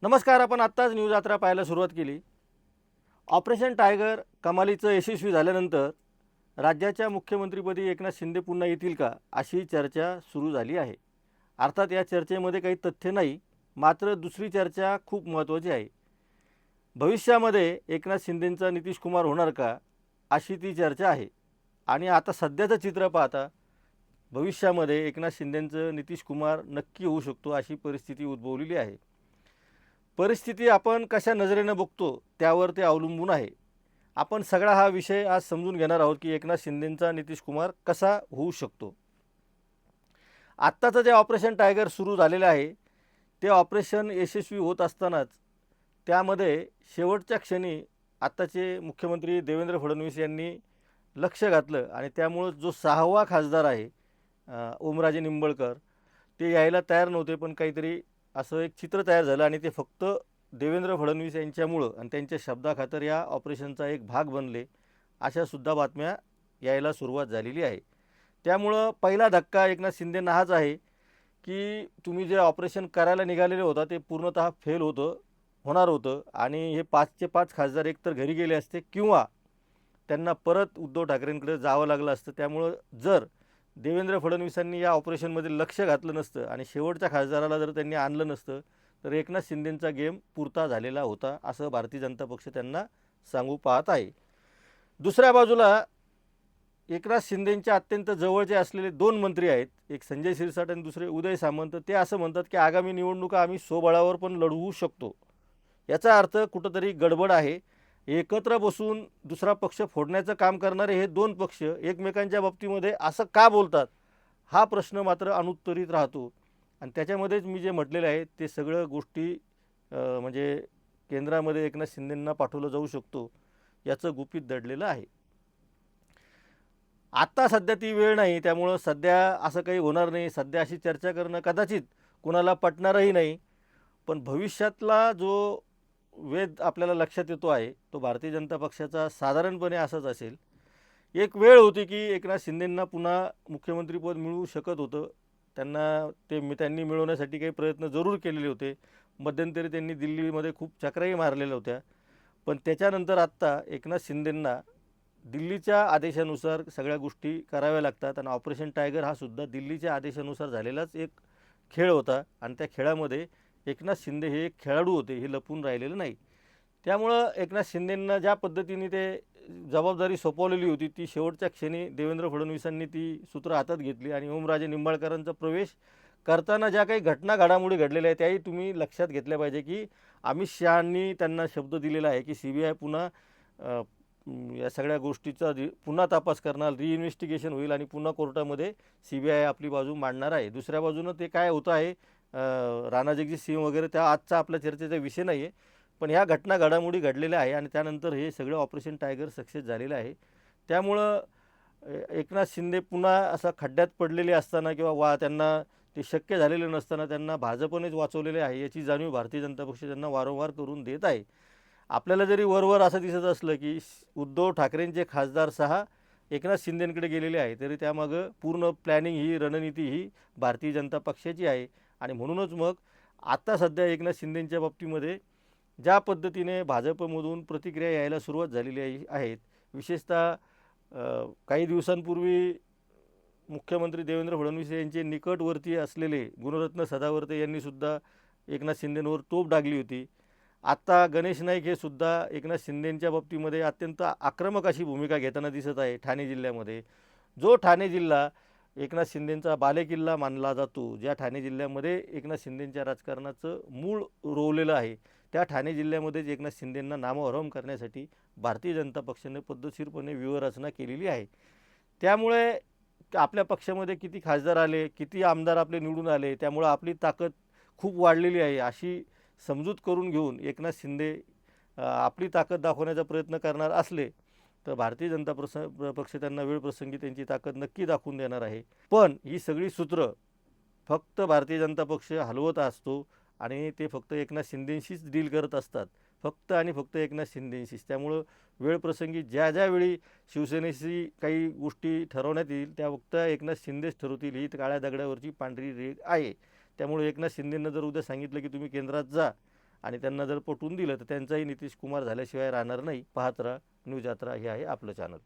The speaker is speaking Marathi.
नमस्कार. आपण आत्ताच न्यूज यात्रा पाहायला सुरुवात केली. ऑपरेशन टायगर कमालीचं यशस्वी झाल्यानंतर राज्याच्या मुख्यमंत्रीपदी एकनाथ शिंदे पुन्हा येतील का, अशी चर्चा सुरू झाली आहे. अर्थात या चर्चेमध्ये काही तथ्य नाही, मात्र दुसरी चर्चा खूप महत्त्वाची आहे. भविष्यामध्ये एकनाथ शिंदेंचा नितीश कुमार होणार का, अशी ती चर्चा आहे. आणि आता सध्याचं चित्र पाहता भविष्यामध्ये एकनाथ शिंदेंचं नितीश कुमार नक्की होऊ शकतो, अशी परिस्थिती उद्भवलेली आहे. परिस्थिती आपण कशा नजरेनं बघतो त्यावर ते अवलंबून आहे. आपण सगळा हा विषय आज समजून घेणार आहोत की एकनाथ शिंदेंचा नितीश कुमार कसा होऊ शकतो. आत्ताचं जे ऑपरेशन टायगर सुरू झालेलं आहे ते ऑपरेशन यशस्वी होत असतानाच त्यामध्ये शेवटच्या क्षणी आत्ताचे मुख्यमंत्री देवेंद्र फडणवीस यांनी लक्ष घातलं आणि त्यामुळं जो 6वा खासदार आहे ओमराजे निंबाळकर, ते यायला तयार नव्हते, पण काहीतरी असं एक चित्र तयार झालं आणि ते फक्त देवेंद्र फडणवीस यांच्यामुळं आणि त्यांच्या शब्दाखातर या ऑपरेशनचा एक भाग बनले, अशासुद्धा बातम्या यायला सुरुवात झालेली आहे. त्यामुळं पहिला धक्का एकनाथ शिंदेंना हाच आहे की तुम्ही जे ऑपरेशन करायला निघालेले होता ते पूर्णतः फेल होणार होतं आणि हे 5चे 5 खासदार एकतर घरी गेले असते किंवा त्यांना परत उद्धव ठाकरेंकडे जावं लागलं असतं. त्यामुळं जर देवेंद्र फडणवीसांनी या ऑपरेशनमध्ये लक्ष घातलं नसतं आणि शेवटच्या खासदाराला जर त्यांनी आणलं नसतं तर एकनाथ शिंदेंचा गेम पुरता झालेला होता, असं भारतीय जनता पक्ष त्यांना सांगू पाहत आहे. दुसऱ्या बाजूला एकनाथ शिंदेंच्या अत्यंत जवळचे असलेले 2 मंत्री आहेत, एक संजय शिरसाट आणि दुसरे उदय सामंत. ते असं म्हणतात की आगामी निवडणुका आम्ही स्वबळावर पण लढवू शकतो. याचा अर्थ कुठंतरी गडबड आहे. एकत्र बसून दुसरा पक्ष फोडण्याचं काम करणारे हे 2 पक्ष एकमेकांच्या बाबतीमध्ये असं का बोलतात, हा प्रश्न मात्र अनुत्तरित राहतो. आणि त्याच्यामध्येच मी जे म्हटलेलं आहे ते सगळं गोष्टी म्हणजे केंद्रामध्ये एकनाथ शिंदेंना पाठवलं जाऊ शकतो, याचं गुपित दडलेलं आहे. आत्ता सध्या ती वेळ नाही, त्यामुळं सध्या असं काही होणार नाही. सध्या अशी चर्चा करणं कदाचित कुणाला पटणारही नाही. पण भविष्यातला जो वेध आपल्याला लक्षात येतो आहे तो भारतीय जनता पक्षाचा साधारणपणे असाच असेल. एक वेळ होती की एकनाथ शिंदेंना पुन्हा मुख्यमंत्रीपद मिळू शकत होतं. त्यांनी मिळवण्यासाठी काही प्रयत्न जरूर केलेले होते. मध्यंतरी त्यांनी दिल्लीमध्ये खूप चक्राही मारलेल्या होत्या. पण त्याच्यानंतर आत्ता एकनाथ शिंदेंना दिल्लीच्या आदेशानुसार सगळ्या गोष्टी कराव्या लागतात आणि ऑपरेशन टायगर हा सुद्धा दिल्लीच्या आदेशानुसार झालेलाच एक खेळ होता आणि त्या खेळामध्ये एकनाथ शिंदे हे एक खेळाडू होते, हे लपून राहिलेलं नाही. त्यामुळं एकनाथ शिंदेंना ज्या पद्धतीने ते जबाबदारी सोपवलेली होती ती शेवटच्या क्षणी देवेंद्र फडणवीसांनी ती सूत्र हातात घेतली आणि ओमराजे निंबाळकरांचा प्रवेश करताना ज्या काही घडामोडी घडलेल्या आहेत त्याही तुम्ही लक्षात घेतल्या पाहिजे की अमित शहांनी त्यांना शब्द दिलेला आहे की CBI पुन्हा या सगळ्या गोष्टीचा पुन्हा तपास करणार, रिइन्व्हेस्टिगेशन होईल आणि पुन्हा कोर्टामध्ये CBI आपली बाजू मांडणार आहे. दुसऱ्या बाजूनं ते काय होतं आहे, राणा जगजितसिंह वगैरे त्या आजचा आपल्या चर्चेचा विषय नाही आहे. पण ह्या घडामोडी घडलेल्या आहे आणि त्यानंतर हे सगळं ऑपरेशन टायगर सक्सेस झालेलं आहे. त्यामुळं एकनाथ शिंदे पुन्हा असा खड्ड्यात पडलेले असताना किंवा त्यांना ते शक्य झालेलं नसताना त्यांना भाजपनेच वाचवलेले आहे, याची जाणीव भारतीय जनता पक्ष त्यांना वारंवार करून देत आहे. आपल्याला जरी वरवर असं दिसत असलं की उद्धव ठाकरेंचे खासदार 6 एकनाथ शिंदेंकडे गेलेले आहे, तरी त्यामागं पूर्ण प्लॅनिंग ही रणनीती ही भारतीय जनता पक्षाची आहे. आणि म्हणूनच मग आता सध्या एकनाथ शिंदेंच्या बाबतीमध्ये ज्या पद्धतीने भाजपमधून प्रतिक्रिया यायला सुरुवात झालेली आहेत, विशेषतः काही दिवसांपूर्वी मुख्यमंत्री देवेंद्र फडणवीस यांचे निकटवर्ती असलेले गुणरत्न सदावर्ते यांनीसुद्धा एकनाथ शिंदेंवर तोफ डागली होती. आत्ता गणेश नाईक हे सुद्धा एकनाथ शिंदेंच्या बाबतीमध्ये अत्यंत आक्रमक अशी भूमिका घेताना दिसत आहे. ठाणे जिल्ह्यामध्ये जो ठाणे जिल्हा एकनाथ शिंदेंचा बालेकिल्ला मानला जातो, ज्या ठाणे जिल्ह्यामध्ये एकनाथ शिंदेंच्या राजकारणाचं मूळ रोवलेलं आहे, त्या ठाणे जिल्ह्यामध्येच एकनाथ शिंदेंना नामोहरम करण्यासाठी भारतीय जनता पक्षाने पद्धतशीरपणे व्यूहरचना केलेली आहे. त्यामुळे आपल्या पक्षामध्ये किती खासदार आले, किती आमदार आपले निवडून आले, त्यामुळं आपली ताकद खूप वाढलेली आहे अशी समजूत करून घेऊन एकनाथ शिंदे आपली ताकद दाखवण्याचा प्रयत्न करणार असले तर भारतीय जनता पक्ष त्यांना वेळप्रसंगी त्यांची ताकद नक्की दाखवून देणार आहे. पण ही सगळी सूत्र फक्त भारतीय जनता पक्ष हलवत असतो आणि ते फक्त एकनाथ शिंदेंशीच डील करत असतात, फक्त आणि फक्त एकनाथ शिंदेंशीच. त्यामुळं वेळप्रसंगी ज्या वेळी शिवसेनेशी काही गोष्टी ठरवण्यात येईल त्या फक्त एकनाथ शिंदेच ठरवतील, ही काळ्या दगडावरची पांढरी रेघ आहे. त्यामुळे एकनाथ शिंदेंना जर उद्या सांगितलं की तुम्ही केंद्रात जा आणि त्यांना जर पटवून दिलं तर त्यांचाही नितीश कुमार झाल्याशिवाय राहणार नाही. पाहत राहा न्यूज यात्रा, हे आहे आपलं चॅनल.